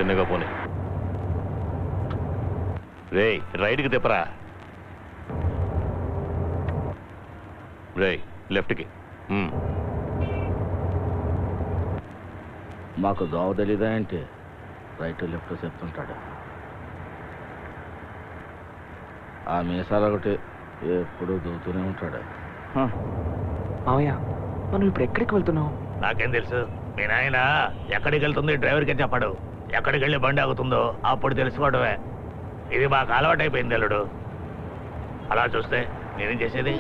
తిన్నగా పోనీ. రే రైట్కి తిప్పరా. రే లెఫ్ట్కి. మాకు దోవ తెలీదా ఏంటి? రైట్ లెఫ్ట్ చెప్తుంటాడు. ఆ మీసాలు ఒకటి ఎప్పుడు దూతూనే ఉంటాడు. మావయ్య మనం ఇప్పుడు ఎక్కడికి వెళ్తున్నావు? నాకేం తెలుసు? మీ నాయన ఎక్కడికి వెళ్తుంది డ్రైవర్కే చెప్పాడు. ఎక్కడికి వెళ్ళి బండి ఆగుతుందో అప్పుడు తెలుసుకోవడమే. ఇది మాకు అలవాటు అయిపోయింది అల్లుడు. అలా చూస్తే నేనేం చేసేది?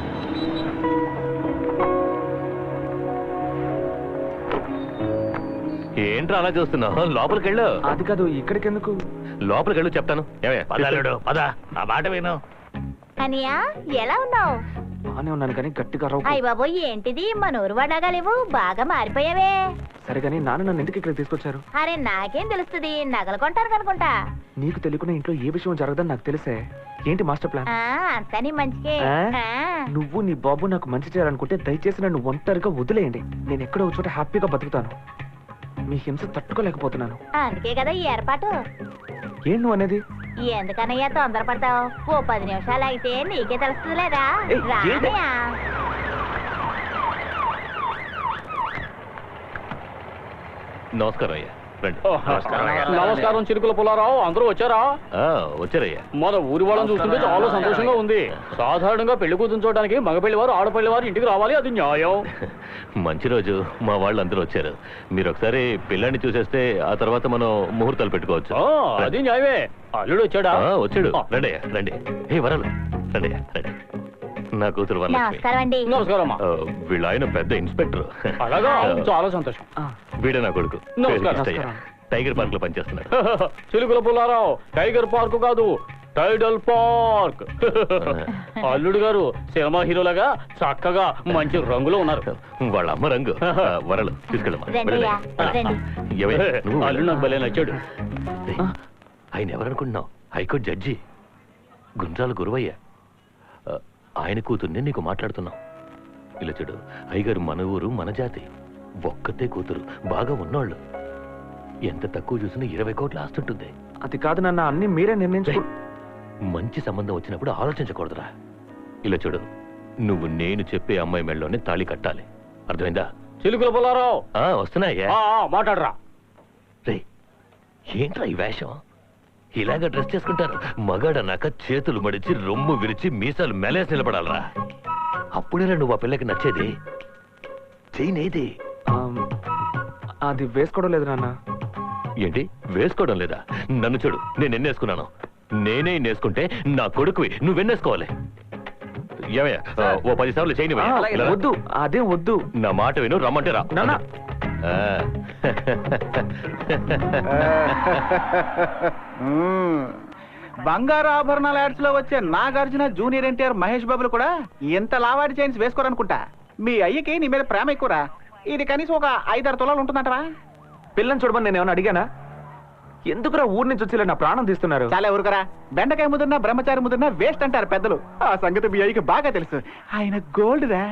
ఏంట్రా అలా చూస్తున్నావు? లోపలికి వెళ్ళు. అది కాదు, ఇక్కడికి ఎందుకు? లోపలికి వెళ్ళు చెప్తాను. పదల్లుడు పద, నా మాట విను. అనియా ఎలా ఉన్నావు? బానే ఉన్నాను కానీ గట్టిగా రావు. అయ్య బాబోయ్, ఏంటిది మన ఊరు వడగలేవు, బాగా మారిపోయావే. సరే కానీ నాన్న నన్ను ఎందుకు ఇక్కడ తీసుకొచ్చారు? అరే నాకేం తెలుస్తుంది, నగలు కొంటారు అనుకుంటా. నీకు తెలియకుండా ఇంట్లో ఏ విషయం జరగదని నాకు తెలిసే. ఏంటి మాస్టర్ ప్లాన్? అంతా నీ మంచికే. నువ్వు నీ బాబు నాకు మంచి చేయాలనుకుంటే దయచేసి నన్ను ఒంటరిగా వదిలేయండి. నేను ఎక్కడో ఒక చోట హ్యాపీగా బతుకుతాను. మీ హింస తట్టుకోలేకపోతున్నాను. అందుకే కదా ఈ ఏర్పాటు. ఏం నువ్వు అనేది? ఎందుకనయ్యా తొందరపడతావు? ఓ 10 నిమిషాలు అయితే నీకే తెలుస్తుంది లేదా? రానయ్యా. నమస్కారం అయ్యా. నమస్కారం చిరుకుల పుల్లారావు, అందరూ వచ్చారా? వచ్చారయ్యా. మన ఊరి వాళ్ళని చూస్తుంటే చాలా సంతోషంగా ఉంది. సాధారణంగా పెళ్లి కూతురు చూడడానికి మగపెళ్లి వారు ఆడపల్లి వారు ఇంటికి రావాలి, అది న్యాయం. మంచి రోజు, మా వాళ్ళు అందరూ వచ్చారు. మీరు ఒకసారి పిల్లాన్ని చూసేస్తే ఆ తర్వాత మనం ముహూర్తాలు పెట్టుకోవచ్చు. అది న్యాయమే. అల్లుడు వచ్చాడా? వచ్చాడు. రండి రండి. ఏ వరాలు రండి రండి. నా కూతురు నమస్కారం. వీళ్ళ ఆయన పెద్ద ఇన్స్పెక్టర్. అలాగా, చాలా సంతోషం. వీడే నా కొడుకు. టైగర్ పార్క్ లో పనిచేస్తున్నాడు. చిలుకుల పుల్లారావు, టైగర్ పార్క్ కాదు, టైడల్ పార్క్. అల్లుడు గారు సినిమా హీరోలాగా చక్కగా మంచి రంగులో ఉన్నారు. వాళ్ళ అమ్మ రంగు. వరలు తీసుకెళ్ళమ్మా. అల్లుడు నాకు భలే నచ్చాడు. ఆయన ఎవరనుకుంటున్నావు? High court judge Gundrala Guruvayya. ఆయన కూతుర్ని నీకు మాట్లాడుతున్నావు. ఇలా చూడు, అయ్యగారు మన ఊరు మన జాతి, ఒక్కతే కూతురు, బాగా ఉన్నోళ్ళు. ఎంత తక్కువ చూసినా 20 కోట్ల ఆస్తుంటుంది. అది కాదు నాన్న, అన్ని మీరే నిర్ణయించుకో. మంచి సంబంధం వచ్చినప్పుడు ఆలోచించకూడదురా. ఇలా చూడు, నువ్వు నేను చెప్పే అమ్మాయి మెళ్ళలోనే తాళి కట్టాలి. అర్థమైందా? చిలుకుల పుల్లారావు వస్తున్నాయ్యా. మాట్లాడరా. రే ఏంట్రా ఈ వేషం? ఇలాగ డ్రెస్ చేసుకుంటారు? మగాడన్నాక చేతులు మడిచి రొమ్ము విరిచి మీసాలు మెలేసి నిలబడాలరా. అప్పుడేరా నువ్వు ఆ పిల్లకి నచ్చేది. చెయ్యినేది. అది వేసుకోవడం లేదు నాన్న. ఏంటి వేసుకోవడం లేదా? నన్ను చూడు, నేను ఎన్నేసుకున్నాను. నేనే ఎన్నేసుకుంటే నా కొడుకువి నువ్వెన్నేసుకోవాలి. ఏమయ్యా, ఓ 10 సార్లు చేయని. వద్దు, అదేం వద్దు. నా మాట విను, రమ్మంటే రా. నాన్న బంగారు ఆభరణాల యాడ్స్ లో వచ్చే నాగార్జున, జూనియర్ ఎన్టీఆర్, మహేష్ బాబులు కూడా ఎంత లావాడి చైన్స్ వేసుకోరనుకుంటా. మీ అయ్యకి నీ మీద ప్రేమ ఎక్కువరా. ఇది కనీసం ఒక 5-6 తులాలు ఉంటుందంటవా? పిల్లని చూడమని నేను ఏమైనా అడిగానా? ఎందుకురా ఊరి నుంచి వచ్చి నా ప్రాణం తీస్తున్నారు? చాలా ఊరుకరా. బెండకాయ ముదిరినా బ్రహ్మచారి ముదిరినా వేస్ట్ అంటారు పెద్దలు. ఆ సంగతి మీ అయ్యకి బాగా తెలుసు. ఆయన గోల్డ్ రా.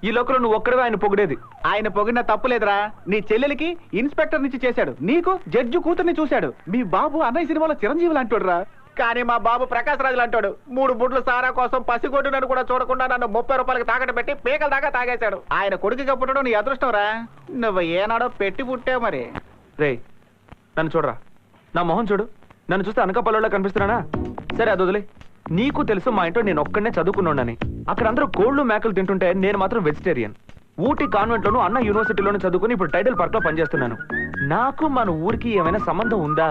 ఈ లోకల్లో నువ్వు ఒక్కడే ఆయన పొగిడేది. ఆయన పొగిడిన తప్పులేదురా. నీ చెల్లెలికి ఇన్స్పెక్టర్ నుంచి చేశాడు, నీకు జడ్జి కూతుర్ని చూశాడు. మీ బాబు అన్నయ్య సినిమాలో చిరంజీవులు అంటాడు రా. కానీ మా బాబు ప్రకాశ్ రాజులు అంటాడు. 3 బుడ్లు సారా కోసం పసిగొడ్డునని కూడా చూడకుండా నన్ను 30 రూపాయలకి తాకట్టు పెట్టి పీకల దాకా తాగేశాడు. ఆయన కొడుకుగా పుట్టడం నీ అదృష్టం రా. నువ్వు ఏనాడో పెట్టి పుట్టావు మరి. రే నన్ను చూడరా, నా మొహం చూడు. నన్ను చూస్తే అనకాపల్లిలో కనిపిస్తున్నానా? సరే అది వదిలే. నీకు తెలుసు మా ఇంట్లో నేను ఒక్కడనే చదువుకున్నానని. అక్కడ అందరూ కోళ్లు మేకలు తింటుంటే నేను మాత్రం వెజిటేరియన్. ఊటీ కాన్వెంట్ లోను, అన్న యూనివర్సిటీలోను చదువుకుని ఇప్పుడు టైడల్ పార్క్ లో పనిచేస్తున్నాను. నాకు మన ఊరికి ఏమైనా సంబంధం ఉందా?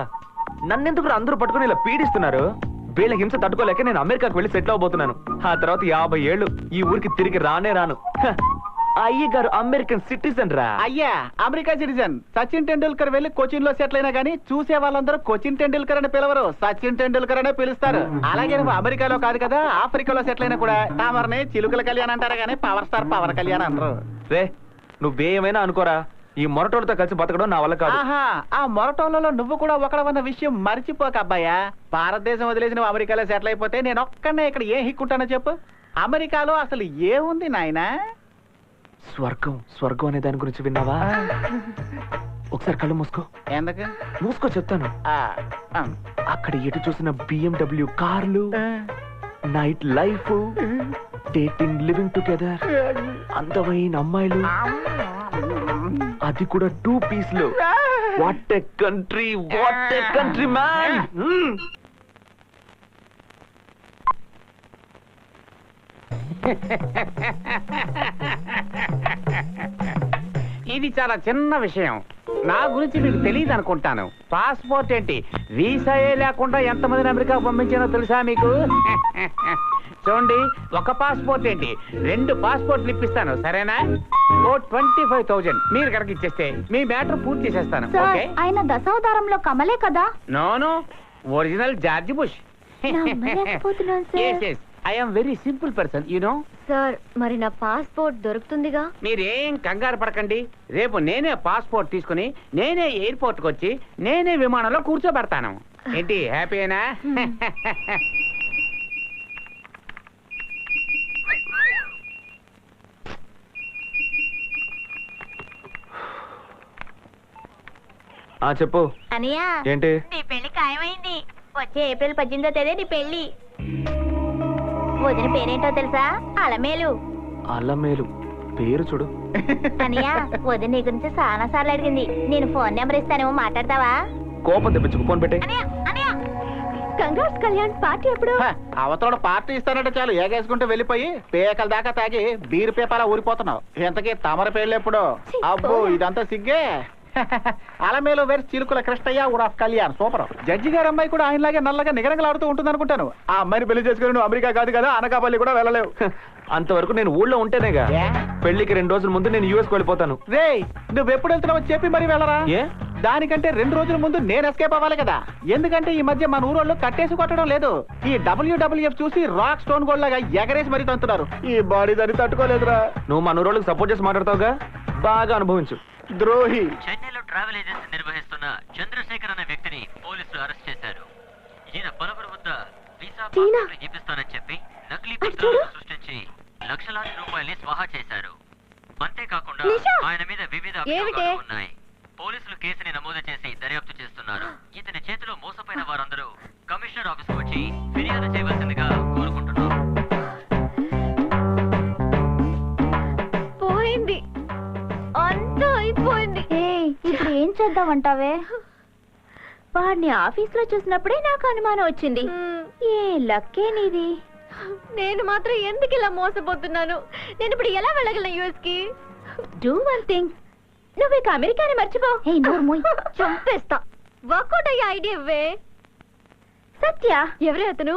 నన్నెందుకు అందరూ పట్టుకుని ఇలా పీడిస్తున్నారు? వీళ్ళ హింస తట్టుకోలేక నేను అమెరికాకు వెళ్ళి సెటిల్ అవబోతున్నాను. ఆ తర్వాత 50 ఏళ్ళు ఈ ఊరికి తిరిగి రానే రాను. అయ్య గారు అమెరికన్ సిటిజన్ రా. అయ్యా అమెరికా సిటిజన్. సచిన్ టెండూల్కర్ వెళ్ళి కోచిన్ లో సెటిల్ అయినా గానీ చూసే వాళ్ళందరూ కోచిన్ టెండూల్కర్ అని పిలవరు, సచిన్ టెండూల్కర్ అనే పిలుస్తారు. అలాగే నువ్వు అమెరికాలో కాదు కదా, ఆఫ్రికాలో సెటిల్ అయినా కూడా తామరని చిలుకల కళ్యాణ్ అంటారా గానీ పవర్ స్టార్ పవన్ కళ్యాణ్ అనరు. రే నువ్వేమైనా అనుకోరా, ఈ మొరటోళ్ళతో కలిసి బతకడం నా వల్ల కాదు. ఆ మొరటోళ్ళలో నువ్వు కూడా ఒకడవన్న విషయం మర్చిపోక అబ్బాయా. భారతదేశం వదిలేసి నువ్వు అమెరికాలో సెటిల్ అయిపోతే నేను ఒక్కనే ఇక్కడ ఏం హిక్కుంటానో చెప్పు. అమెరికాలో అసలు ఏముంది నాయనా? స్వర్గం. స్వర్గం అనే దాని గురించి విన్నావా? ఒకసారి కళ్ళు మూసుకో. ఎందుకు? మూసుకో చెప్తాను. అక్కడ ఎటు చూసిన BMW కార్లు, night life, dating, living together, అందమైన అమ్మాయిలు, అది కూడా 2 పీస్లు. What a country, what a country man. ఇది చాలా చిన్న విషయం. నా గురించి మీకు తెలియదు అనుకుంటాను. పాస్పోర్ట్ ఏంటి, వీసాయే లేకుండా ఎంతమందిని అమెరికా పంపించానో తెలుసా మీకు? చూడండి, ఒక పాస్పోర్ట్ ఏంటి 2 పాస్పోర్ట్లు ఇప్పిస్తాను, సరేనా? ఓ 25,000 మీరు కనుక ఇచ్చేస్తే మీ మ్యాటర్ పూర్తి చేసేస్తాను. ఓకే? ఆయన దశావతారంలో కమలే కదా? No, original George Bush. నమ్మలేకపోతున్నాను sir. I am very simple person, you know. Sir, మరి నా పాస్పోర్ట్ దొరుకుతుందిగా? మీరేం కంగారు పడకండి. రేపు నేనే పాస్పోర్ట్ తీసుకుని నేనే ఎయిర్పోర్ట్కి వచ్చి నేనే విమానంలో కూర్చోబెడతాను. ఏంటి, హ్యాపీనా? చెప్పు. అనియా, ఏంటి? నీ పెళ్లి ఖాయమైంది. వచ్చే ఏప్రిల్ 18వ తేదీ నీ పెళ్లి. వదిన పేరేంటో తెలుసా? అలమేలు. అల్లమేలు పేరు చూడు. అనియా, వదిన నీ గురించి చాలా సార్లు అడిగింది. నేను ఫోన్ నెంబర్ ఇస్తానేమో, మాట్లాడతావా? కోపం తెప్పించుకు, ఫోన్ పెట్టే. కంగ్రాట్స్ కళ్యాణ్, పార్టీ ఎప్పుడు? అవతల పార్టీ ఇస్తానంటే చాలు ఏగేసుకుంటూ వెళ్ళిపోయి పేకల దాకా తాగి బీరు పేపర్ ఊరిపోతున్నావు. ఇంతకీ తమర పేర్లు ఎప్పుడు? అబ్బో, ఇదంతా సిగ్గే. అలమేలు వేరు చిలుకుల కృష్ణయ్య ఊరాఫ్ కళ్యాణ్. సూపర్. జడ్జి గారు అమ్మాయి కూడా ఆయనలాగే నల్లగా నిగరగలాడుతూ ఉంటుంది అనుకుంటాను. ఆ అమ్మాయిని పెళ్లి చేసుకుని నువ్వు అమెరికా కాదు కదా, అనకాపల్లి కూడా వెళ్ళలేవు. అంతవరకు నేను ఊళ్ళో ఉంటేనేగా. పెళ్లికి 2 రోజుల ముందు నేను యూఎస్ వెళ్ళిపోతాను. రే, నువ్వు ఎప్పుడు వెళ్తున్నావు చెప్పి మరి వెళ్ళరా? దానికంటే 2 రోజుల ముందు నేను ఎస్కేప్ అవ్వాలి కదా. ఎందుకంటే ఈ మధ్య మన ఊరోళ్ళు కట్టేసి కొట్టడం లేదు. ఈ WWF చూసి రాక్ స్టోన్ గోల్డ్ లాగా ఎగరేసి మరీ తంతున్నారు. ఈ బాడీ దాన్ని తట్టుకోలేదురా. నువ్వు మన ఊరోళ్ళకి సపోర్ట్ చేసి మాట్లాడతావుగా, బాగా అనుభవించు. ద్రోహి. చెన్నైలో ట్రావెల్ ఏజెన్సీ నిర్వహిస్తున్న చంద్రశేఖర్ అనే వ్యక్తిని పోలీసులు అరెస్ట్ చేశారు. ఈయన పలువురు వద్ద వీసా పాస్పోర్ట్లు చూపిస్తానని చెప్పి నకిలీ పత్రాలను సృష్టించి లక్షలాది రూపాయల్ని స్వాహా చేశారు. అంతేకాకుండా ఆయన మీద వివిధ అభియోగాలు ఉన్నాయి. పోలీసులు కేసుని నమోదు చేసి దర్యాప్తు చేస్తున్నారు. ఇతని చేతిలో మోసపోయిన వారందరూ కమిషనర్ ఆఫీస్ వచ్చి ఫిర్యాదు చేయవలసిందిగా కోరుకుంటున్నారు. పోయింది, అంతా అయిపోయింది. ఇప్పుడు ఏం చేద్దామంటావే? వాడిని ఆఫీస్ లో చూసినప్పుడే నాకు అనుమానం వచ్చింది. ఏ లక్కే నీది. నేను మాత్రం ఎందుకు ఇలా మోసపోతున్నాను? నేను ఇప్పుడు ఎలా వెళ్ళగలను యుఎస్ కి? డూ వన్ థింగ్, నువ్వు ఇక అమెరికాని మర్చిపో. చంపేస్తా. వర్కౌట్ అయ్యే ఐడియా ఇవ్వే. సత్య, ఎవరే అతను?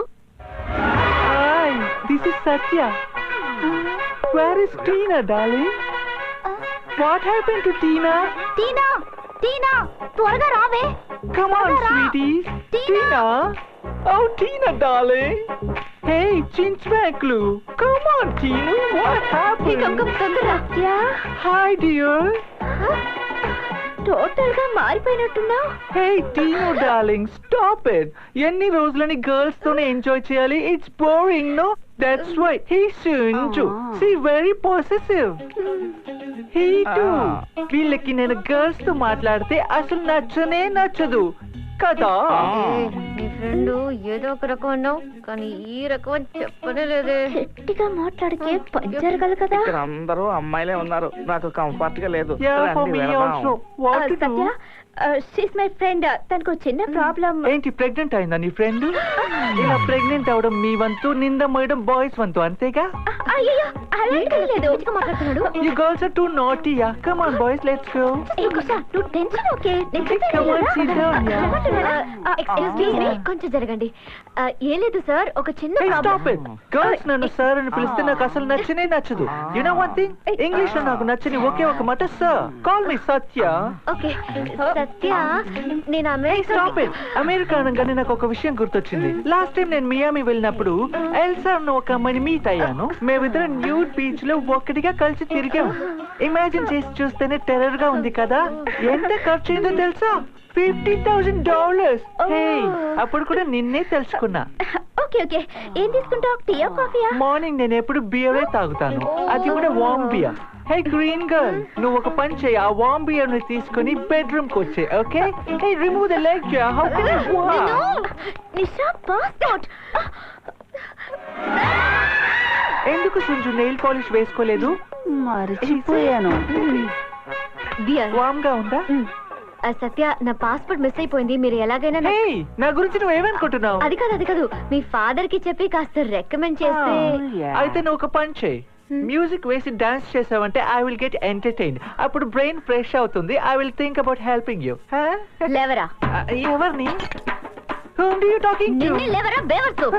This is Satya. Where is Tina darling? What happened to Tina? Tina, Tina, త్వరగా రావే. Come on, sweeties. Tina. Oh, Tina, darling. Hey, Chinchmaklu. Come on, Tina. What happened? Satya. Hi, dear. Total గా మారిపోయినట్టున్నావు. Hey, Tina, darling. Stop it. ఎన్ని రోజులని girls తోనే enjoy చేయాలి? It's boring, no? That's why he's Sunju. See, very possessive. He too. వీళ్ళకి నేను girls తో మాట్లాడితే అసలు నచ్చనే నచ్చదు కదా. నీ ఫ్రెండ్ ఏదో ఒక రకం అన్నావు, కానీ ఈ రకం చెప్పనే లేదే. గట్టిగా మాట్లాడితే పని జరగదు కదా. ఇక్కడ అందరూ అమ్మాయిలే ఉన్నారు, నాకు కంఫర్ట్ గా లేదు. సత్య, షీస్ మై ఫ్రెండ్. తనకు చిన్న ప్రాబ్లం. ఏంటి, ప్రెగ్నెంట్ అయిందా నీ ఫ్రెండ్? ఇలా ప్రెగ్నెంట్ అవడం మీ వంతు, నింద మోయడం బాయ్స్ వంతు, అంతేగా? అయ్యో, అలాంటి లేదు. మాట్లాడుతున్నాడు. You girls are too naughty, yeah. Come on, boys, let's go. నువ్వు tension okay. Come on, sit down, yeah. Excuse me, కొంచెం జరగండి. ఏం లేదు సార్, ఒక చిన్న Hey, stop problem. it. Girls నన్ను సార్ అని పిలిస్తే నాకు అసలు నచ్చనే నచ్చదు. You know one thing? English లో నాకు నచ్చని ఒకే ఒక మాట sir. Call me Satya. Okay Satya, నేను Stop it. అమెరికా అనగానే నాకు ఒక విషయం గుర్తొచ్చింది. లాస్ట్ టైం నేను మియామి వెళ్ళినప్పుడు ఎల్సా అన్న ఒక అమ్మాయిని మీట్ అయ్యాను. మేమిద్దరం న్యూడ్ బీచ్ లో ఒక్కటిగా కలిసి తిరిగాం. ఇమాజిన్ చేసి చూస్తేనే టెర్రర్ గా ఉంది కదా. ఎంత ఖర్చు అయిందో తెలుసా? $50,000. అప్పుడు కూడా నిన్నే తెలుసుకున్నా. ఓకే ఓకే, ఏం తీసుకుంటావు? టీయా కాఫీయా? మార్నింగ్ నేను ఎప్పుడు బియరే తాగుతాను, అది కూడా వార్మ్ బియర్. హే గ్రీన్ గర్ల్, నువ్వు ఒక పని చేయి, ఆ వామ్ బియర్ ని తీసుకుని బెడ్రూమ్ కి వచ్చే. Okay, hey remove the leg జా. How can you walk? Nisha pass out. ఎందుకు సంజు నెయిల్ పాలిష్ వేసుకోలేదు? మర్చిపోయాను. బియర్ వామ్ గా ఉందా? సత్య, నా పాస్పోర్ట్ మిస్ అయిపోయింది. మీరు ఎలాగైనా హే, నా గురించి నువ్వు ఏమనుకుంటున్నావు? అది కాదు మీ ఫాదర్ కి చెప్పి కాస్త రికమెండ్ చేస్తే. అయితే నువ్వు ఒక పని చేయి, మ్యూజిక్ వేసి డాన్స్ చేసావంటే ఐ విల్ గెట్ ఎంటర్టైన్. అప్పుడు బ్రెయిన్ ఫ్రెష్ అవుతుంది. I will think about helping you. లేవరా? ఎవరిని? Whom do you talking to? నిన్నే లేవరా బేవర్సు?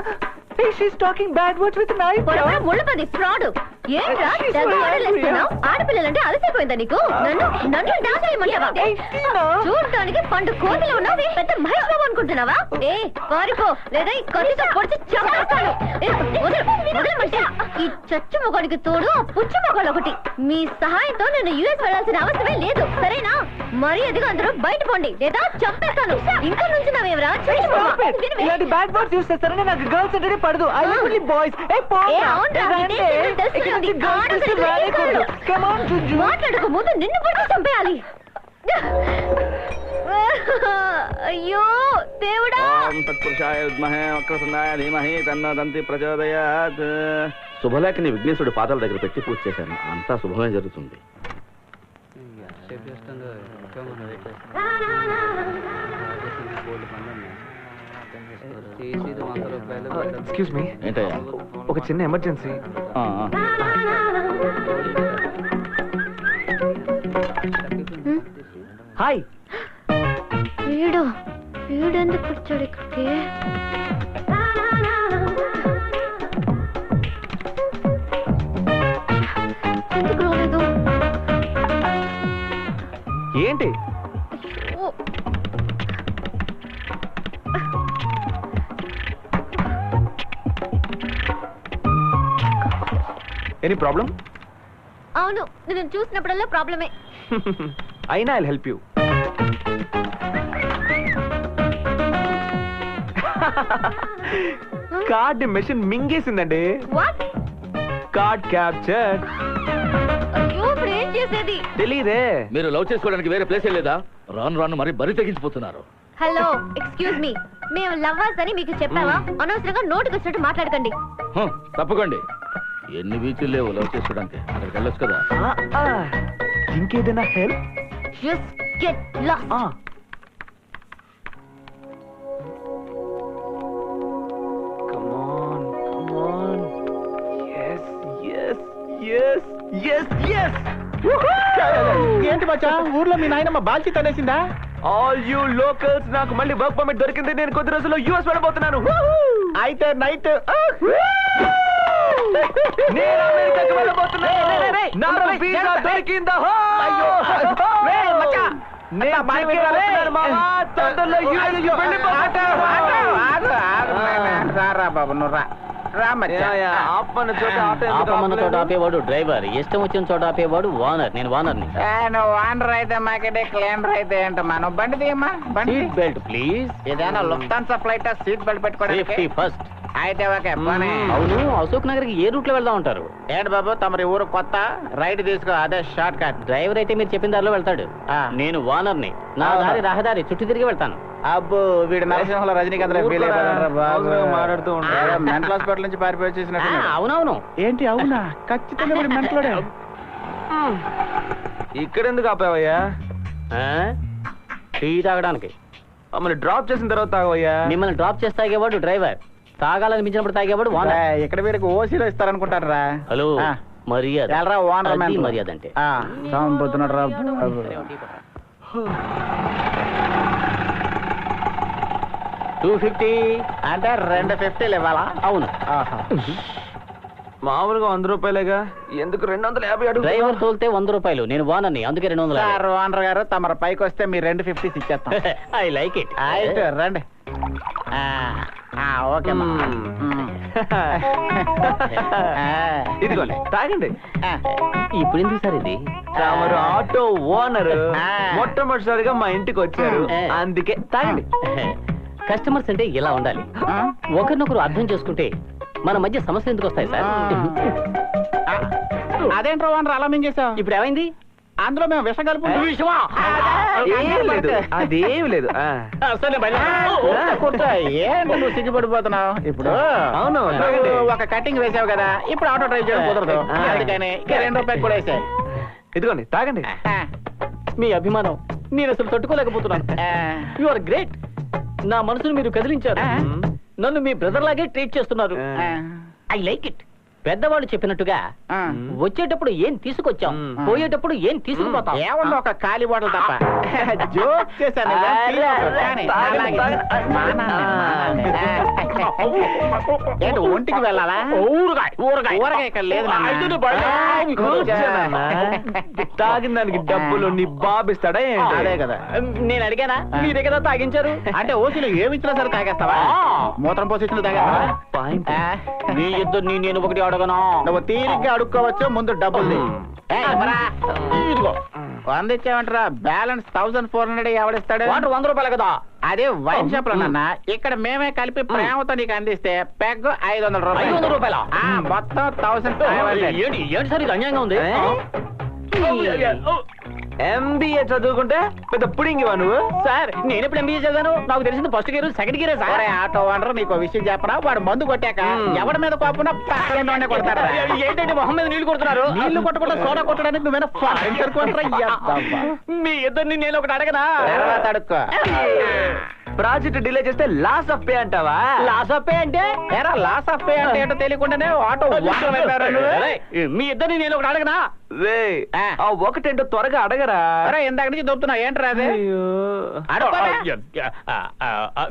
Hey, she's talking bad words with knife. పొరపాటు ముళ్ళపది ఫ్రాడ్. ఏంట్రా తెగ ఆడలేస్తున్నావు? ఆడపిల్లలంటే అలసిపోయిందా నీకు? నన్ను డాన్స్ చేయమంటావా? చూడటానికి పండు కోతిలో ఉన్నావు, పెద్ద మహేష్ బాబు అనుకుంటున్నావా? పారిపో, లేదా ఈ కత్తితో పొడిచి చంపేస్తాను. వదలమంటే ఈ చచ్చు మొగాడికి తోడు ఆ పుచ్చు మొగాడు ఒకటి. మీ సహాయంతో నేను యుఎస్ వెళ్ళాల్సిన అవసరమే లేదు, సరేనా? మరి అదిగా అందరూ బయట పోండి, లేదా చంపేస్తాను. ఇంకా నుంచి నావేవరా? ఇలాంటి బ్యాడ్ వర్డ్స్ యూస్ చేస్తారని నాకు గర్ల్స్ అంటే పడదు. I like only boys. ఏ మాట్లాడక ముందు నిన్ను పడి చంపేయాలి. అయ్యో దేవుడా! శుభలేఖని విఘ్నేశ్వరుడు పాదాల దగ్గర పెట్టి పూజ చేశాను. అంతా శుభమే జరుగుతుంది. ఎక్స్క్యూజ్ మీ, ఏంటయ్యా? ఒక చిన్న ఎమర్జెన్సీ. హాయ్. వీడెందుకు వచ్చాడు ఇక్కడికి? ఎందుకు రాలేదు? ఏంటి? Any problem? అవును, నేను చూసినప్పుడల్లా ప్రాబ్లమే. అయినా I'll help you. Card machine మింగేసిందండి. వాట్? Card capture. అయ్యో, ఇప్పుడు ఏం చేసేది? తెలీదే. మీరు లవ్ చేసుకోవడానికి వేరే ప్లేస్ లేదా? రాను రాను మరి బరి తెగించిపోతున్నారు. హలో, ఎక్స్క్యూజ్ మీ, మేము లవ్వర్స్ అని మీకు చెప్పావా? అనవసరంగా నోటికి వచ్చినట్టు మాట్లాడకండి. తప్పకండి. ఎన్ని బీచ్లు లేవు లవ్ చేసుకోవడానికి, అక్కడికి వెళ్ళొచ్చు కదా. ఇంకేదైనా help? Just get lost. Come on. Yes. ఏంటి మచ్చా, ఊర్లో మీ నాయనమ్మ బాల్చి తనేసిందా? ఆల్ యూ లోకల్స్, నాకు మళ్ళీ వర్క్ పర్మిట్ దొరికింది. నేను కొద్ది రోజుల్లో యూఎస్ వెళ్ళబోతున్నాను. అయితే నైట్ నేను అమెరికాకి వెళ్ళబోతున్నాను. నాకు వీసా దొరికిందా? రారా బాబు, నువ్వు రా. ఆపమన్న చోట ఆపేవాడు డ్రైవర్, ఇష్టం వచ్చిన చోట ఆపేవాడు వానర్. నేను వానర్ని. నువ్వు వానర్ అయితే మాకేటే క్లీనర్ అయితే ఏంటమ్మా? నువ్వు బండి తీయమ్మా. బండి సీట్ బెల్ట్ ప్లీజ్. ఏదైనా లుఫ్తాన్సా ఫ్లైట్ సీట్ బెల్ట్ పెట్టుకోవడానికి? Safety first. అయితే ఓకే పోనీ. అవును, అశోక్ నగర్ కి ఏ రూట్ లో వెళ్దాం ఉంటారు? ఏంటి బాబు, తమరి ఊరు కొత్త, రైట్ తీసుకో, అదే షార్ట్ కట్. డ్రైవర్ అయితే మీరు చెప్పిన దారిలో వెళ్తాడు. నేను వానర్ని, నా దారి రహదారి చుట్టూ తిరిగి వెళ్తాను. అబ్బో, వీడు నరసింహంలో రజనీకాంత్ మాట్లాడుతూ మెంటల్ హాస్పిటల్ నుంచి పారిపోయి వచ్చేసినట్టు. అవునవును. ఏంటి? అవునా? ఖచ్చితంగా వీడు మెంటలోడే. ఇక్కడెందుకు ఆపావయ్యా? టీ తాగడానికి. మమ్మల్ని డ్రాప్ చేసిన తర్వాత తాగవయ్యా? మిమ్మల్ని డ్రాప్ చేసి తాగేవాడు డ్రైవర్, తాగాలనిపించినప్పుడు తాగేవాడు వానర్. ఇక్కడ వీడికి ఓసీలో ఇస్తారనుకుంటారు రా. హలో, మర్యాద. ఎల్రా ఓనర్ అది మర్యాద అంటే. చంపుతున్నాడు రా. 250 అంటే 250 ఇవ్వాలా? అవును. మామూలుగా 100 రూపాయలేగా, ఎందుకు 250 అడుగు? డ్రైవర్ తోలితే 100 రూపాయలు, నేను వానర్ని, అందుకే 200. ఓనర్ గారు, తమరు పైకి వస్తే మీ 250 ఇచ్చేస్తాం. I like it. అయితే రండి. ఓకే ఇదిగోండి, తాగండి. ఇప్పుడు ఎందుకు సార్ ఇది? తమరు ఆటో ఓనర్ మొట్టమొదటిసారిగా మా ఇంటికి వచ్చారు, అందుకే తాగండి. కస్టమర్స్ అంటే ఇలా ఉండాలి, ఒకరినొకరు అర్థం చేసుకుంటే మన మధ్య సమస్యలు ఎందుకు వస్తాయి సార్? అదేంట్రా ఓనర్ అలా మింగేశావు? ఇప్పుడు ఏమైంది? అందులో మేము విషం కలుపు విషయమా? ఏం లేదు అదేం లేదు సరే కూర్చో. ఏంటి నువ్వు సిగ్గుపడిపోతున్నావు? ఇప్పుడు అవును, నువ్వు తాగండి. ఒక కటింగ్ వేసావు కదా, ఇప్పుడు ఆటో డ్రైవ్ చేయడం కుదరదు. అందుకని ఇక 2 రూపాయలు కూడా వేసాయి. ఇదిగోండి తాగండి. మీ అభిమానం నేను అసలు తట్టుకోలేకపోతున్నాను. You are great. నా మనసును మీరు కదిలించారు. నన్ను మీ బ్రదర్ లాగే ట్రీట్ చేస్తున్నారు. I like it. పెద్దవాళ్ళు చెప్పినట్టుగా వచ్చేటప్పుడు ఏం తీసుకొచ్చాం, పోయేటప్పుడు ఏం తీసుకుపోతాం. ఏమన్నా ఒక ఖాళీ బాటలు తప్ప జోక్ చేశాను. ఏంటి ఒంటికి వెళ్ళాలా? ఊరగాయ ఇక్కడ లేదు తాగిన దానికి డబ్బులు నీ బాబు ఇస్తాడా ఏంటి? అదే కదా. నేను అడిగానా? మీరే కదా తాగించారు. అంటే ఓసీలో ఏమి ఇచ్చినా సరే తాగేస్తావా? మూత్రం పోసి ఇచ్చినా తాగేస్తావా? మీ ఇద్దరు నేను ఒకటి అడగను. నువ్వు తీరిగ్గా అడుక్కోవచ్చు, ముందు డబ్బులు ఇదిగో 100 ఇచ్చావంటరా. బ్యాలెన్స్ 1400 ఎవడిస్తాడు? వాటర్ 100 రూపాయలు కదా. అదే వైన్ షాప్ లో నాన్న. ఇక్కడ మేమే కలిపి ప్రేమతో నీకు అందిస్తే పెగ్ 500 రూపాయలు. 500 రూపాయల మొత్తం 1500. ఏంటి సార్ ఇది అన్యాయంగా ఉంది? MBA చదువుకుంటే పెద్ద పుడింగివా నువ్వు? సార్ నేను ఎప్పుడు ఎంబీఏ చదివాను? నాకు తెలిసింది ఫస్ట్ గేర్ సెకండ్ గేరే సార్. ఆటో ఓనర్ నీకు విషయం చెప్పరా? వాడు మందు కొట్టాక ఎవరి మీద కోపన పక్కనే కొడతారా? ఏంటంటే మొహం మీద నీళ్లు కొడుతున్నారు. నీళ్లు కొట్టకుండా సోడా కొట్టడానికి నువ్వేనా ఫారెన్ సరుకుంటారా? మీ ఇద్దరిని నేను ఒకటి అడగనా? తర్వాత అడుక్కో. ప్రాజెక్ట్ డిలే చేస్తే లాస్ ఆఫ్ పే అంటావా? లాస్ ఆఫ్ పే అంటే ఎరా లాస్ ఆఫ్ పే అంటే ఏంటో తెలియకుండానే ఆటో ఓనర్ అయిపోయారా నువ్వు? మీ ఇద్దరిని నేను ఒకటి అడగనా? ఆ ఒకటేంటో త్వరగా అడగరా. అరే ఇందాక నుంచి దొబ్బుతున్నా ఏంట్రా అది?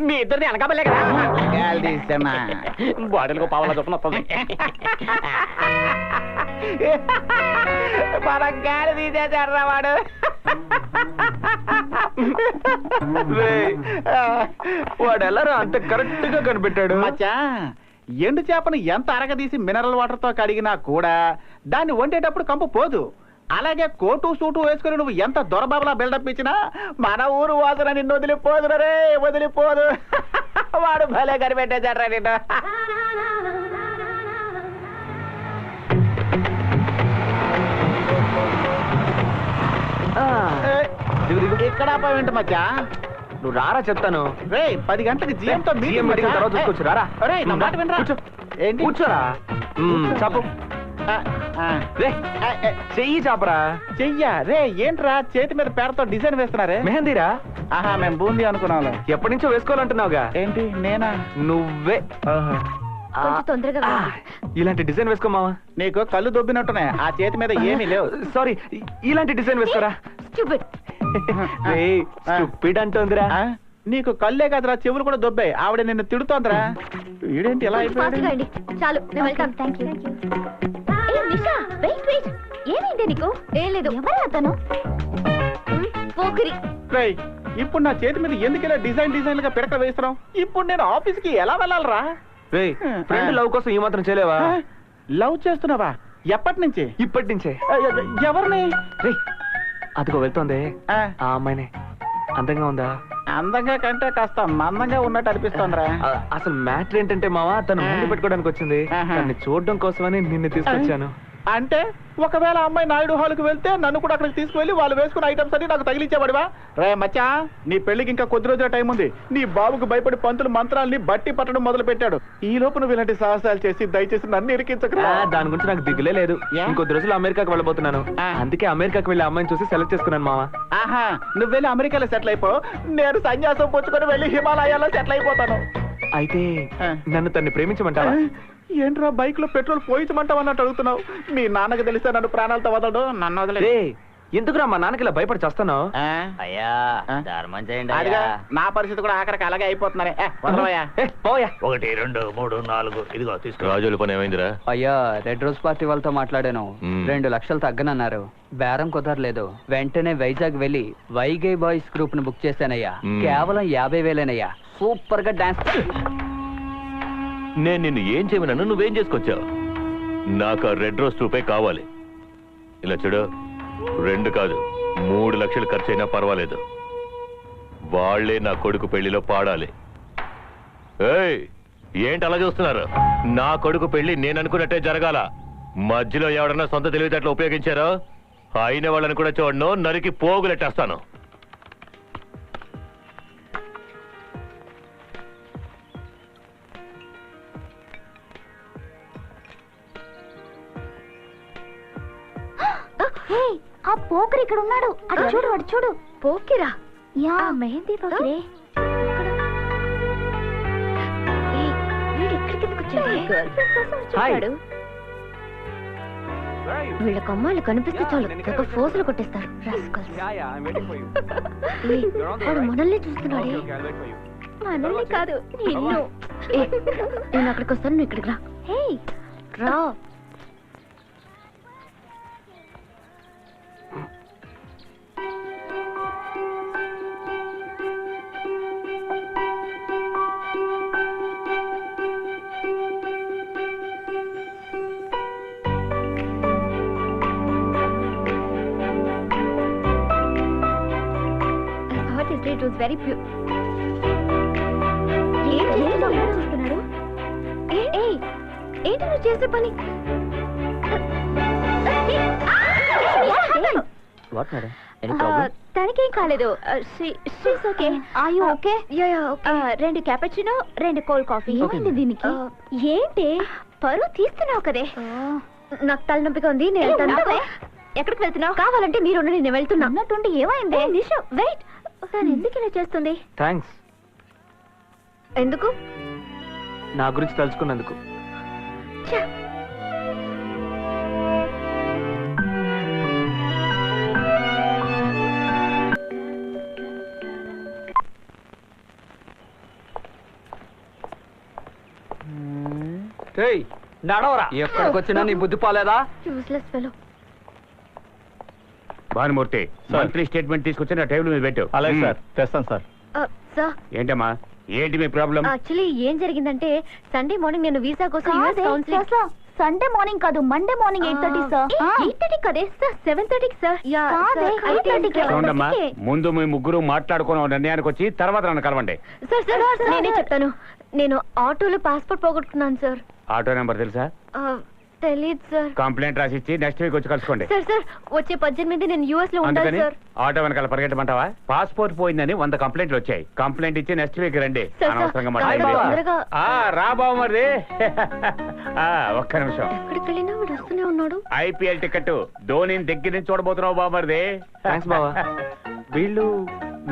మీ ఇద్దరిని అనకాపలే కదా. బాటిల్కు పావలా చొప్పున వస్తుంది. మన గాలి తీసేసారా వాడు? వాడు ఎలా అంత కరెక్ట్ గా కనిపెట్టాడు? మచ్చా, ఎండు చేపను ఎంత అరగదీసి మినరల్ వాటర్ తో కడిగినా కూడా దాన్ని వండేటప్పుడు కంపు పోదు. అలాగే కోటు సూటు వేసుకుని నువ్వు ఎంత దొరబాబులా బిల్డప్ ఇచ్చినా మన ఊరు వాసన నిన్ను వదిలిపోదు రే, వదిలిపోదు. వాడు భలే కనిపెట్టేశాడ్రా నిన్ను. ఇక్కడ ఏంటి మచ్చా? నువ్వు రారా చెప్తాను. రే 10 గంటలకు GM తో GM meeting తర్వాత చూసుకోవచ్చు, రారా. రేయ్, నా మాట వినరా? కూర్చో. ఏంటి? కూర్చోరా. చాపు. రే, చెయ్యి చాపరా. చెయ్యా? రే ఏంట్రా చేతి మీద పేడతో డిజైన్ వేస్తున్నారే? మెహందీరా. ఆహా, మేము బూందీ అనుకున్నాం. ఎప్పటి నుంచో వేసుకోవాలంటున్నావుగా. ఏంటి నేనా? నువ్వే. కొంచెం తొందరగా ఇలాంటి డిజైన్ వేసుకోమావా. నీకు కళ్ళు దొబ్బినట్టునే. ఆ చేతి మీద ఏమీ లేవు. సారీ, ఇలాంటి డిజైన్ వేసుకోరా. స్టూపిడ్ అంటోందిరా. నీకు కళ్ళే కదరా, చెవులు కూడా దొబ్బాయి. ఆవిడ నిన్ను తిడుతోందిరా. వీడేంటి ఎలా అయిపోయాడు? చాలు, నేను వెళ్తాను. Thank you. Nisha, wait wait. ఏమైంది నీకు? ఏం లేదు. ఎవరు అతను? పోకిరి. రేయ్, ఇప్పుడు నా చేతి మీద ఎందుకు ఇలా డిజైన్ గా పిడక వేస్తున్నావు? ఇప్పుడు నేను ఆఫీస్ కి ఎలా వెళ్ళాలరా? రే, ఫ్రెండ్ లవ్ కోసం ఈ మాత్రం చేయలేవా? లవ్ చేస్తున్నావా? ఎప్పటి నుంచి? ఇప్పటి నుంచే. ఎవరిని? రే, అదిగో వెళ్తోంది. ఆ అమ్మాయినే. అందంగా ఉందా? అందంగా కంటే కాస్త మందంగా ఉన్నట్టు అనిపిస్తోందిరా. అసలు మ్యాటర్ ఏంటంటే మావా, తను ముందు పెట్టుకోవడానికి వచ్చింది. తన్ని చూడడం కోసమని నిన్ను తీసుకొచ్చాను. అంటే ఒకవేళ అమ్మాయి నాయుడు హాల్కి వెళ్తే నన్ను కూడా అక్కడికి తీసుకువెళ్ళి వాళ్ళు వేసుకున్న ఐటమ్స్ అన్ని నాకు తగిలించేవాడివా? రే మచ్చా, నీ పెళ్లికి ఇంకా కొద్ది రోజుల టైం ఉంది. నీ బాబుకు భయపడి పంతులు మంత్రాల్ని బట్టి పట్టడం మొదలు పెట్టాడు. ఈ లోపు నువ్వు ఇలాంటి సాహసాలు చేసి దయచేసి నన్ను ఇరికించకరా. దాని గురించి నాకు దిగులే లేదు. ఇంకొద్ది రోజులు అమెరికాకి వెళ్ళబోతున్నాను. అందుకే అమెరికాకి వెళ్ళి అమ్మాయిని చూసి సెలెక్ట్ చేసుకున్నాను మావా. ఆహా, నువ్వు వెళ్ళి అమెరికాలో సెటిల్ అయిపో. నేను సన్యాసం పుచ్చుకొని వెళ్ళి హిమాలయాల్లో సెటిల్ అయిపోతాను. అయితే నన్ను తన్ని ప్రేమించమంటావా? ఏంట్రా బైక్ లో పెట్రోల్ పోయించమంటావు అన్నట్టు అడుగుతున్నావు? మీ నాన్నకి తెలిస్తే నన్ను ప్రాణాలతో వదలడు. నన్ను వదిలే. ఎందుకురా మా నాన్నకి ఇలా భయపడి చేస్తున్నావు? అయ్యా ధర్మం చేయండి. అదిగా నా పరిస్థితి కూడా ఆఖరికి అలాగే అయిపోతున్నానే. వదలవయ్యా. పోయా. 1 2 3 4 ఇదిగో తీసుకో. రాజుల పని ఏమైందిరా? అయ్యా, రెడ్ రోజ్ పార్టీ వాళ్ళతో మాట్లాడాను. 2 లక్షలు తగ్గనన్నారు. బేరం కుదరలేదు. వెంటనే వైజాగ్ వెళ్ళి వైగై బాయ్స్ గ్రూప్ ను బుక్ చేశానయ్యా. కేవలం 50,000 సూపర్ గా డాన్స్. నేను నిన్ను ఏం చేయమన్నాను, నువ్వేం చేసుకొచ్చావు? నాకు ఆ రెడ్ రోజ్ రూపే కావాలి. ఇలా చూడు, 2 కాదు 3 లక్షలు ఖర్చు అయినా పర్వాలేదు. వాళ్లే నా కొడుకు పెళ్లిలో పాడాలి. ఏయ్, ఏంటి అలా చూస్తున్నారు? నా కొడుకు పెళ్లి నేను అనుకున్నట్టే జరగాల. మధ్యలో ఎవడన్నా సొంత తెలివితేటలు ఉపయోగించారో అయిన వాళ్ళని కూడా చూడను, నరికి పోగులెట్టేస్తాను. ఆ పోకరి ఇక్కడ ఉన్నాడు. అటు చూడు, అటు చూడు. పోకిరా? యా, మెహందీ పోకిరే. వీళ్ళకి అమ్మాయిలు కనిపిస్తే చాలు ఒక ఫోజులు కొట్టేస్తారు. వాడు మనల్ని చూస్తున్నాడే. మనల్ని కాదు, నిన్ను. నేను అక్కడికి వస్తాను, నువ్వు ఇక్కడికి రా. హే రా. It was very pure. చూస్తున్నాడు. ఏంటి నువ్వు చేసే పని? తనకేం కాలేదు. రెండు క్యాపచినో, రెండు కోల్డ్ కాఫీ. దీనికి ఏంటి పరువు తీస్తున్నావు కదే? నాకు తలనొప్పిగా ఉంది, నేను వెళ్తాను. ఎక్కడికి వెళ్తున్నావు? కావాలంటే మీరు నేను వెళ్తున్నా. అన్నట్టుండి ఏమైంది? వెయిట్, తను ఎందుకు ఇలా చేస్తుంది? థ్యాంక్స్. ఎందుకు? నా గురించి తెలుసుకున్నందుకు. నడవరా, ఎక్కడికి వచ్చినా నీ బుద్ధి పోలేదా? Useless fellow. Bhanumurthy, monthly statement తీసుకొచ్చి నా టేబుల్ మీద పెట్టు. అలాగే సార్, తెస్తాను సార్. సార్, ఏంటమ్మా, ఏంటి మీ ప్రాబ్లం? యాక్చువల్లీ ఏం జరిగిందంటే సండే మార్నింగ్ నేను వీసా కోసం యుఎస్ కౌన్సిలింగ్. సండే మార్నింగ్ కాదు, మండే మార్నింగ్ 8:30 సార్. 8:30 కదే సార్, 7:30 సార్. యా, 8:30. చూడమ్మా, ముందు మీ ముగ్గురు మాట్లాడుకున్న నిర్ణయానికి వచ్చి తర్వాత నన్ను కలవండి. సార్ సార్ నేనే చెప్తాను. నేను ఆటోలో పాస్పోర్ట్ పోగొట్టుకున్నాను సార్. ఆటో నెంబర్ తెలుసా? తెలీదు సార్. కంప్లైంట్ రాసి ఇచ్చి నెక్స్ట్ వీక్ వచ్చి కలుసుకోండి. సార్ సార్, వచ్చే 18 నేను యుఎస్ లో ఉండాలి అందుకని సార్. ఆటో వెనకాల పరిగెట్టమంటావా? పాస్పోర్ట్ పోయిందని 100 కంప్లైంట్లు వచ్చాయి. కంప్లైంట్ ఇచ్చి నెక్స్ట్ వీక్ రండి. అనవసరంగా మాట్లాడండి. రా బాబు మరి. ఒక్క నిమిషం. ఎక్కడికి వెళ్ళినా వాడు వస్తూనే ఉన్నాడు. ఐపీఎల్ టికెట్ ధోనిని దగ్గర నుంచి చూడబోతున్నావు బామర్ది. థ్యాంక్స్ బావా.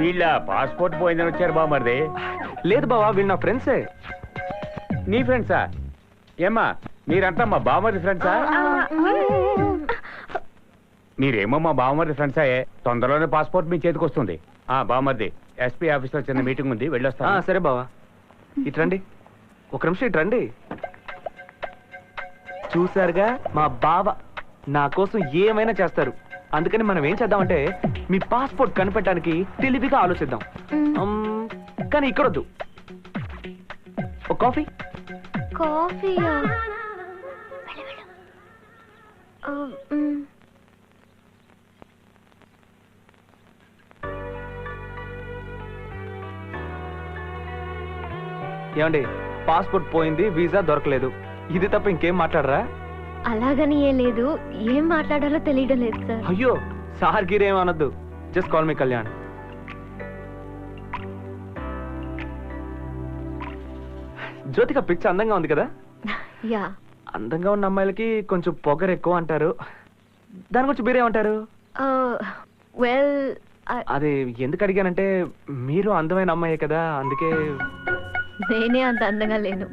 వీళ్ళ పాస్పోర్ట్ పోయిందని వచ్చారు బామర్ది. లేదు బావా, వీళ్ళు నా ఫ్రెండ్సే. నీ ఫ్రెండ్సా? ఏమ్మా, మీరంతా మా బామర్ది ఫ్రెండ్సా? మీరేమో మా బామర్ది ఫ్రెండ్సా? తొందరలోనే పాస్పోర్ట్ మీ చేతికి వస్తుంది. బామర్ది, ఎస్పీ ఆఫీస్ లో చిన్న మీటింగ్ ఉంది, వెళ్ళొస్తా. సరే బావా, ఇట్రండి. ఒక నిమిషం ఇట్రండి. చూసారుగా, మా బావ నా కోసం ఏమైనా చేస్తారు. అందుకని మనం ఏం చేద్దామంటే మీ పాస్పోర్ట్ కనిపెట్టడానికి తెలివిగా ఆలోచిద్దాం. కానీ ఇక్కడొద్దు. ఒక కాఫీ. కాఫీయా? ఏమండి, పాస్పోర్ట్ పోయింది, వీసా దొరకలేదు, ఇది తప్ప ఇంకేం మాట్లాడరా? అలాగని ఏం లేదు, ఏం మాట్లాడాలో తెలియడం లేదు సార్. అయ్యో, సార్ గిరేం అనొద్దు. Just call me Kalyan. Jyothika picture అందంగా ఉంది కదా? యా. అందంగా ఉన్న అమ్మాయిలకి కొంచెం పొగరు ఎక్కువ అంటారు. దాని గురించి మీరేమంటారు? వెల్, అదే ఎందుకు అడిగానంటే మీరు అందమైన అమ్మాయే కదా, అందుకే. నేనే అంత అందంగా లేను.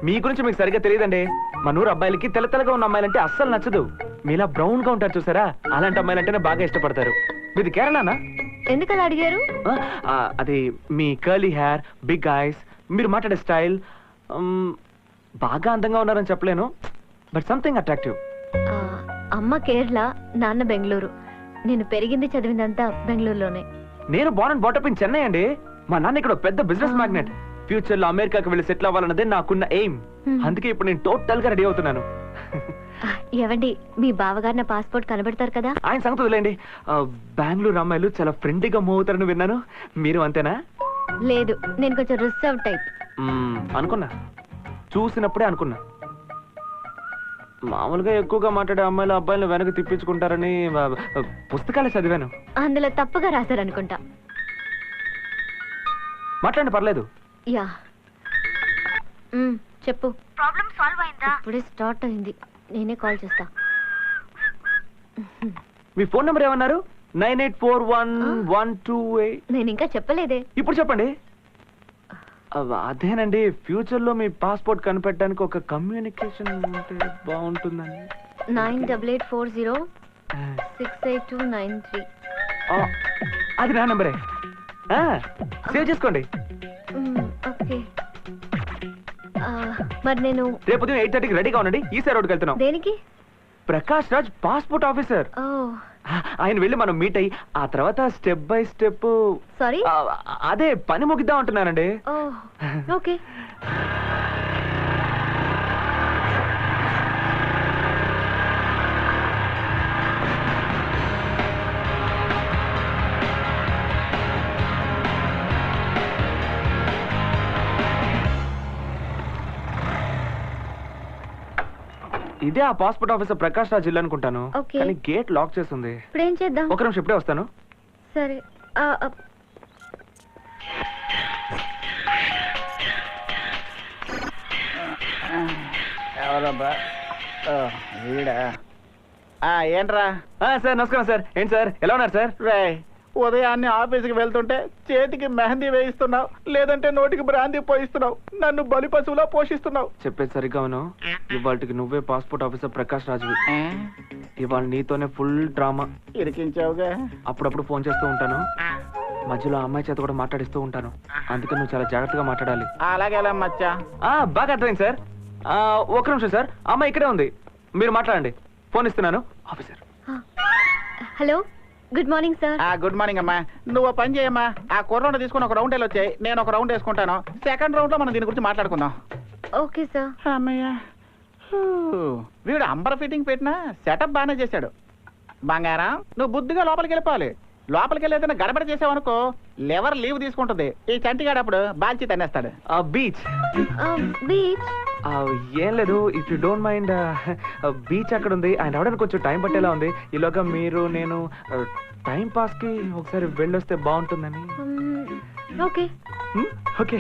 మీ గురించి మీకు సరిగ్గా తెలియదండి. మన ఊరు అబ్బాయిలకి తెల్ల తెల్లగా ఉన్న అమ్మాయిలంటే అస్సలు నచ్చదు. మీలా బ్రౌన్ గా ఉంటారు చూసారా, అలాంటి అమ్మాయిలంటేనే బాగా ఇష్టపడతారు. మీది కేరళనా? ఎందుకు అలా అడిగారు? అది మీ కర్లీ హెయిర్, బిగ్ ఐస్, మీరు మాట్లాడే స్టైల్ బాగా అందంగా ఉన్నారని చెప్పలేను, బట్ సంథింగ్ అట్రాక్టివ్. అమ్మ కేరళ, నాన్న బెంగళూరు. నేను పెరిగింది చదివిందంతా బెంగళూరులోనే. నేను బోర్న్ అండ్ బాటప్ ఇన్ చెన్నై అండి. మా నాన్న ఇక్కడ పెద్ద బిజినెస్ మ్యాగ్నెట్. ఫ్యూచర్ లో అమెరికాకి వెళ్ళి సెటిల్ అవ్వాలన్నదే నాకున్న ఎయిమ్. అందుకే ఇప్పుడు నేను టోటల్ గా రెడీ అవుతున్నాను. ఏవండి, మీ బావగారు నా పాస్పోర్ట్ కనబెడతారు కదా? ఆయన సంగతి వదిలేండి. బెంగళూరు అమ్మాయిలు చాలా ఫ్రెండ్లీగా మూవ్ అవుతారని విన్నాను. మీరు అంతేనా? లేదు, నేను కొంచెం రిజర్వ్ టైప్. అనుకున్నా, చూసినప్పుడే అనుకున్నా. మామూలుగా ఎక్కువగా మాట్లాడే అమ్మాయిలు అబ్బాయిలు వెనక తిప్పించుకుంటారని పుస్తకాలే చదివాను. అందులో తప్పుగా రాశారనుకుంటా. మాట్లాడండి, పర్లేదు. యా చెప్పు. ప్రాబ్లం సాల్వ్ అయిందా? ఇప్పుడే స్టార్ట్ అయింది, నేనే కాల్ చేస్తా. మీ ఫోన్ నెంబర్ ఏమన్నారు? 984112. నేను ఇంకా చెప్పలేదే. ఇప్పుడు చెప్పండి. అదేనండి, ఫ్యూచర్ లో మీ పాస్పోర్ట్ కనిపెట్టడానికి ఒక కమ్యూనికేషన్ ఉంటే బాగుంటుందని. 9840682993. అది నా నెంబరే, సేవ్ చేసుకోండి. ఓకే, మరి నేను రేపు ఉదయం 8:30కి రెడీగా ఉండండి. ఈసా రోడ్కి వెళ్తున్నాం. దేనికి? Prakash Raj passport officer. ఓ ఆయన వెళ్ళి మనం మీట్ అయ్యి ఆ తర్వాత స్టెప్ బై స్టెప్. సారీ, అదే పని ముగిద్దాం అంటున్నానండి. ఓ ఓకే. ఇదే ఆ పాస్పోర్ట్ ఆఫీసర్ ప్రకాష్ రాజ్ ఇల్లు అనుకుంటాను. Okay. కానీ గేట్ లాక్ చేసి ఉంది. ఇప్పుడు ఏం చేద్దాం? ఒక నిమిషం, ఇప్పుడే వస్తాను. సరే. ఎవరబ్బా? వీడా? ఏంట్రా? సార్ నమస్కారం సార్. ఏంటి సార్, ఎలా ఉన్నారు సార్? రే, ఉదయాన్నే ఆఫీస్కి వెళ్తుంటే చేతికి మెహందీ వేయిస్తున్నావు, లేదంటే నోటికి బ్రాందీ పోయిస్తున్నావు, నన్ను బలి పశువులా పోషిస్తున్నావు. చెప్పేది సరిగ్గా అవును. ఇవాళకి నువ్వే పాస్పోర్ట్ ఆఫీసర్ ప్రకాష్ రాజ్. ఇవాళ నీతోనే ఫుల్ డ్రామా. ఇరికించావుగా. అప్పుడప్పుడు ఫోన్ చేస్తూ ఉంటాను, మధ్యలో అమ్మాయి చేత కూడా మాట్లాడిస్తూ ఉంటాను. అందుకని నువ్వు చాలా జాగ్రత్తగా మాట్లాడాలి. అలాగే మచ్చా. బాగా అర్థమైంది సార్. ఒక నిమిషం సార్, అమ్మాయి ఇక్కడే ఉంది, మీరు మాట్లాడండి. ఫోన్ ఇస్తున్నాను. Officer. Hello, good morning sir. Good morning అమ్మా. నువ్వు పని చేయమ్మా, ఆ కుర్రౌండ్ తీసుకుని ఒక రౌండ్ వెళ్ళొచ్చాయి, నేను ఒక రౌండ్ వేసుకుంటాను. సెకండ్ రౌండ్ లో మనం దీని గురించి మాట్లాడుకుందాం. Okay sir. అమ్మయ్యా, వీడు అంబర్ ఫిట్టింగ్ పెట్టినా సెటప్ బాగానే చేశాడు. బంగారం, నువ్వు బుద్ధిగా లోపలికి వెళ్ళిపోవాలి. లోపలికి వెళ్ళి ఏదైనా గడబడ చేసావనుకో లెవర్ లీవ్ తీసుకుంటుంది. ఈ చంటిగాడు అప్పుడు బాల్చి తన్నేస్తాడు. బీచ్. బీచ్? ఏం లేదు, if you don't mind, beach అక్కడ ఉంది. ఆయన రావడానికి కొంచెం టైం పట్టేలా ఉంది. ఈలోగా మీరు నేను టైం పాస్ కి ఒకసారి వెళ్ళొస్తే బాగుంటుందని. Okay okay.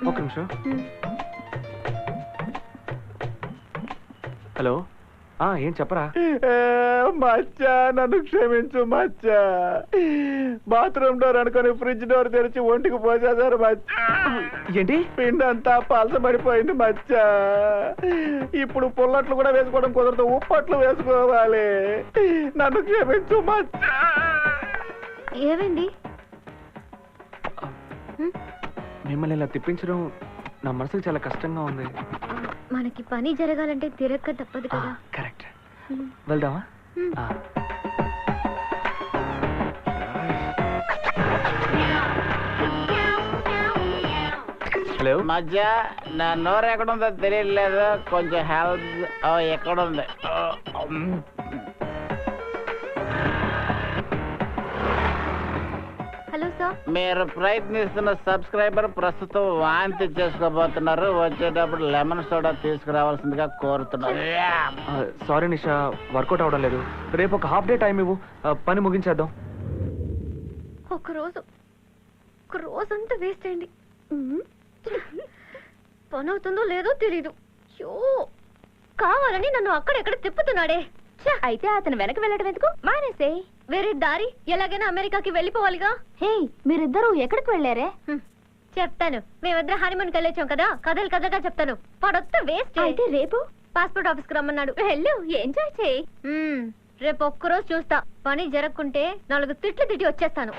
ఒక నిమిషం. హలో, ఏం చెప్పరా? మచ్చా, నన్ను క్షమించు మచ్చా. బాత్రూమ్ డోర్ అనుకుని ఫ్రిడ్జ్ డోర్ తెరిచి ఒంటికి పోసేసారు మచ్చా. ఏంటి? పిండంతా పలసబడిపోయింది మచ్చా. ఇప్పుడు పుల్లట్లు కూడా వేసుకోవడం కుదరదు, ఉప్పట్లు వేసుకోవాలి. నన్ను క్షమించు మచ్చా. ఏమైంది? మిమ్మల్ని ఇలా తిప్పించడం నా మనసుకు చాలా కష్టంగా ఉంది. మనకి పని జరగాలంటే తిరక్క తప్పదు కదా. కరెక్ట్. వెళ్దామా? హలో మధ్య, నా నోరు ఎక్కడుందో తెలియలేదు, కొంచెం హెల్ప్. ఎక్కడుంది? Hello sir. మీరు ప్రయత్నిస్తున్న సబ్స్క్రైబర్ ప్రస్తుతం వాంతి చేసుకోబోతున్నారు. వచ్చేటప్పుడు లెమన్ సోడా తీసుకురావాల్సిందిగా కోరుతున్నారు. సారీ నిషా, వర్కౌట్ అవడం లేదు. రేపు ఒక హాఫ్ డే టైం ఇవ్వు, పని ముగించేద్దాం. ఒక రోజంతా వేస్ట్ అయింది. పని అవుతుందో లేదో తెలీదు. కావాలని నన్ను అక్కడెక్కడ తిప్పుతున్నాడే. అయితే అతను వెనక వెళ్ళడం ఎందుకు? మానేసే, వేరే దారి. ఎలాగైనా అమెరికాకి వెళ్ళిపోవాలిగా. హే, మీరిద్దరూ ఎక్కడికి వెళ్ళారే? చెప్తాను. మేమిద్దరు హనీమూన్కి వెళ్ళొచ్చాం కదా, కథలుగా చెప్తాను. పడొత్త వేస్ట్. అయితే రేపు పాస్పోర్ట్ ఆఫీస్కి రమ్మన్నాడు. వెళ్ళు, ఎంజాయ్ చేయి. రేపు ఒక్కరోజు చూస్తా. పని జరగకుంటే 4 తిట్లు తిట్టి వచ్చేస్తాను.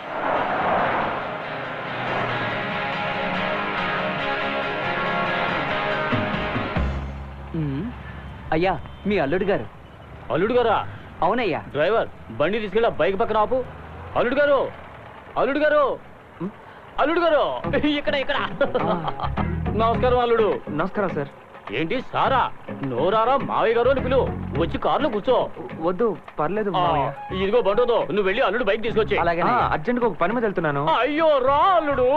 అయ్యా, మీ అల్లుడు గారు. అల్లుడు గారా? అవునయ్యా. డ్రైవర్, బండి తీసుకెళ్ళి బైక్ పక్కన ఆపు. అల్లుడు గారు, అల్లుడు గారు, అల్లుడు గారు, ఇక్కడ. నమస్కారం అల్లుడు. నమస్కారం సార్. ఏంటి సారా నోరారా మావయ్య గారు అని పిలు వచ్చి కారులో కూర్చో. వద్దు పర్లేదు ఆ, మావయ్య. ఇదిగో బండోదో నువ్వు వెళ్ళి అల్లుడు బైక్ తీసుకొచ్చి. అలాగే అర్జెంట్ గా ఒక పని మీద వెళ్తున్నాను. అయ్యో రా అల్లుడు.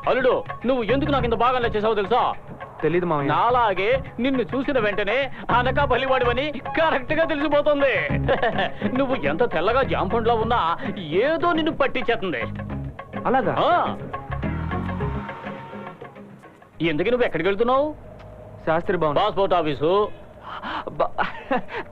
అల్లుడు నువ్వు ఎందుకు నాకు ఇంత బాగా నచ్చేసావు తెలుసా? తెలీదు మావయ్య. నాలాగే నిన్ను చూసిన వెంటనే అనకాపల్లివాడివని కరెక్ట్ గా తెలిసిపోతుంది. నువ్వు ఎంత తెల్లగా జాంపండ్లా ఉన్నా ఏదో నిన్ను పట్టించేస్తుంది. అలాగా? ఆ. ఎందుకు నువ్వు ఎక్కడికి వెళ్తున్నావు? శాస్త్రి భవన్. Passport office. బ-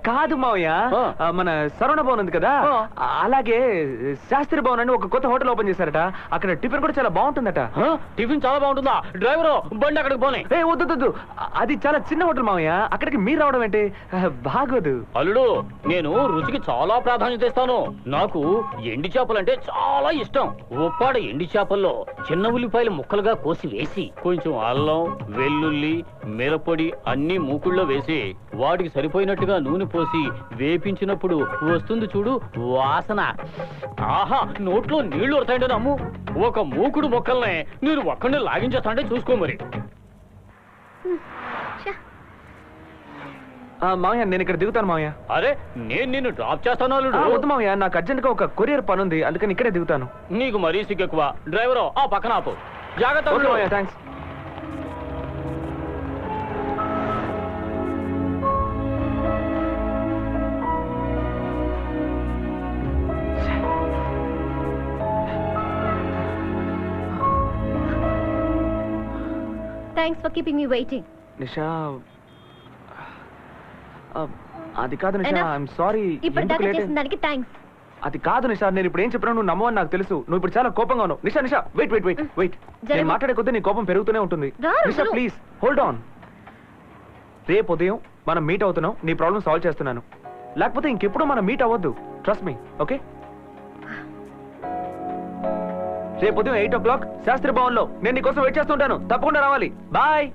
కాదు మావయ్య, ఆ. మన సరవణ భవన్ ఉంది కదా, ఆ. అలాగే శాస్త్రి భవన్ అని ఒక కొత్త హోటల్ ఓపెన్ చేశారట. అక్కడ టిఫిన్ కూడా చాలా బాగుంటుందట. ఆ? టిఫిన్ చాలా బాగుంటుందా? డ్రైవరు బండి అక్కడికి పోనీ. ఏ వద్దు, అది చాలా చిన్న హోటల్ మావయ్య. అక్కడికి మీరు రావడం ఏంటి? బాగోదు. అల్లుడు నేను రుచికి చాలా ప్రాధాన్యత ఇస్తాను. నాకు ఎండి చేపలంటే చాలా ఇష్టం. ఉప్పాడ ఎండి చేపల్లో చిన్న ఉల్లిపాయలు ముక్కలుగా కోసి వేసి కొంచెం అల్లం వెల్లుల్లి మిరపొడి అన్ని మూకుళ్ళో వేసి వాటికి సరిపోయినట్టుగా నూనె పోసి వేపించినప్పుడు వస్తుంది చూడు వాసన. ఆహా నోట్లో నీళ్లు వస్తాయంటే నమ్ము. ఒక మూకుడు మొక్కల్ని మీరు ఒక్కడిని లాగించేస్తాంటే చూసుకో మరి. మావయ్య నేను ఇక్కడ దిగుతాను మావయ్య. అరే నేను నిన్ను డ్రాప్ చేస్తాను అల్లుడు. వద్దు మావయ్య, నాకు అర్జెంట్ గా ఒక కొరియర్ పని ఉంది, అందుకని ఇక్కడే దిగుతాను. నీకు మరీ సిగ్గెక్కువ. డ్రైవరు ఆ పక్కన ఆపు. జాగ్రత్త ఓకే అల్లుడు. మావయ్య, thanks. Thanks for keeping me waiting. Nisha, అది కాదు నిషా, Enough. I'm sorry. ఇప్పటిదాకా చేసిన దానికి థ్యాంక్స్. అది కాదు నిషా, నేను ఇప్పుడు ఏం చెప్పినా నువ్వు నమ్మవని నాకు తెలుసు. నువ్వు ఇప్పుడు చాలా కోపంగా ఉన్నావు. నిషా వెయిట్. నేను మాట్లాడే కొద్దీ నీ కోపం పెరుగుతూనే ఉంటుంది. రా, నిషా రా. Please hold on. రేపు ఉదయం మనం మీట్ అవుతున్నాం, నీ ప్రాబ్లం సాల్వ్ చేస్తున్నాను. లేకపోతే ఇంకెప్పుడు మనం మీట్ అవ్వద్దు. Trust me, okay? రేపు ఉదయం 8 o'clock శాస్త్రి భవన్ లో నేను నీకోసం వెయిట్ చేస్తుంటాను. తప్పకుండా రావాలి. బాయ్.